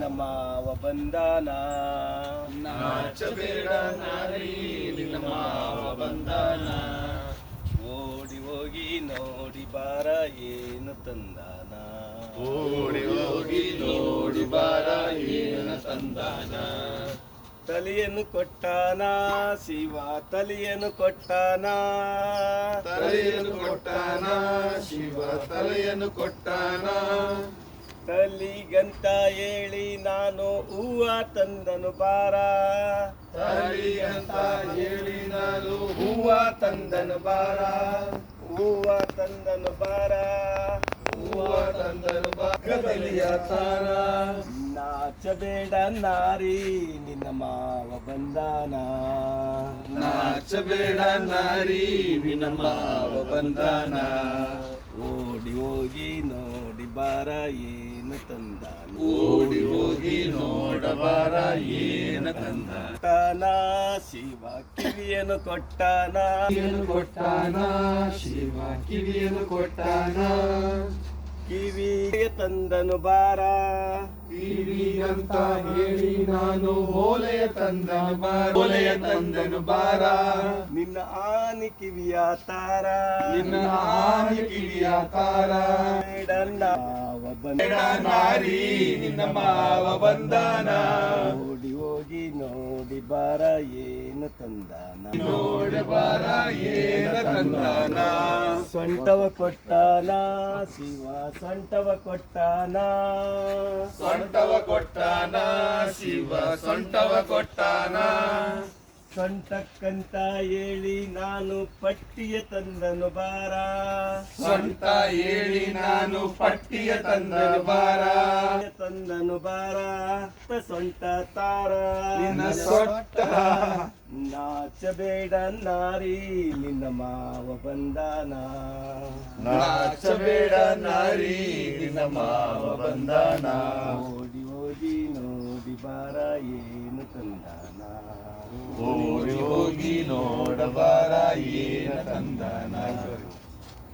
ನಿನ್ನ ಮಾವ ಬಂದಾನ. ನಾಚಬೇಡ ನಾರಿ ನಿನ್ನ ಮಾವ ಬಂದಾನ. ಓಡಿ ಹೋಗಿ ನೋಡಿ ಬಾರ ಏನು ತಂದಾನ. ಓಡಿ ಹೋಗಿ ನೋಡಿ ಬಾರ ಏನು ತಂದಾನ. ತಲೆಯನ್ನು ಕೊಟ್ಟಾನ ಶಿವ ತಲೆಯನ್ನು ಕೊಟ್ಟಾನ. ತಲೆಯನ್ನು ಕೊಟ್ಟಾನ ಶಿವ ತಲೆಯನ್ನು ಕೊಟ್ಟಾನ. ತಲಿಗಂತ ಹೇಳಿ ನಾನು ಹೂವ ತಂದನು ಬಾರ. ತಲಿಗಂತ ಹೇಳಿ ನಾನು ಹೂವ ತಂದನು ಬಾರ. ಹೂವ ತಂದನು ಬಾರ. ಹೂವ ತಂದನು ಬಾಗದಲಿಯ ತಾರ. ನಾಚಬೇಡ ನಾರಿ ನಿನ್ನ ಮಾವ ಬಂದಾನ. ನಾಚಬೇಡ ನಾರಿ ನಿನ್ನ ಮಾವ ಬಂದಾನ. ಓಡಿ ಹೋಗಿ ನೋಡಿ ಬಾರ ಏನು ತಂದಾನ. ಓಡಿ ಹೋಗಿ ನೋಡಬಾರ ಏನ ತಂದಾನ. ಶಿವ ಕಿವಿಯನ್ನು ಕೊಟ್ಟಾನ. ಕೊಟ್ಟಾನ ಶಿವ ಕಿವಿಯನ್ನು ಕೊಟ್ಟಾನ. ಕಿವಿಗೆ ತಂದನು ಬಾರ. ಕಿವಿಗಂತ ಹೇಳಿ ನಾನು ಓಲೆಯ ತಂದನು ಬಾರ. ಓಲೆಯ ತಂದನು ಬಾರ. ನಿನ್ನ ಆನಿ ಕಿವಿಯ ತಾರ. ನಿನ್ನ ಆನೆ ಕಿವಿಯ ತಾರ. ಬೇಡ ನಾವ ಬೇಡ ನಾರಿ ನಿನ್ನ ಮಾವ ಬಂದಾನ. ಓಡಿ ಹೋಗಿ ನೋಡಿ ಬಾರ ಏನು ತಂದಾನ. ನೋಡಬಾರ ಏನ ತಂದಾನ. ಸೊಂಟವ ಕೊಟ್ಟಾನ ಶಿವ ಸೊಂಟವ ಕೊಟ್ಟಾನ. ಸೊಂಟವ ಕೊಟ್ಟಾನ ಶಿವ ಸೊಂಟವ ಕೊಟ್ಟಾನ. ಸೊಂಟಕ್ಕಂತ ಹೇಳಿ ನಾನು ಪಟ್ಟಿಯ ತಂದನು ಬಾರ. ಸೊಂಟ ಹೇಳಿ ನಾನು ಪಟ್ಟಿಯ ತಂದನು ಬಾರ. ತಂದನು ಬಾರ ಸೊಂಟ ತಾರ. ನಿನ್ನ ಸೊಟ್ಟ ನಾಚಬೇಡ ನಾರಿ ನಿನ್ನ ಮಾವ ಬಂದಾನ. ನಾಚಬೇಡ ನಾರಿ ನಿನ್ನ ಮಾವ ಬಂದಾನ. ಓಡಿ ಹೋಗಿ ನೋಡಿ ಬಾರ ಏನು ತಂದಾನ. ಓಡಿ ಹೋಗಿ ನೋಡಬಾರ ಏನ ತಂದಾನ.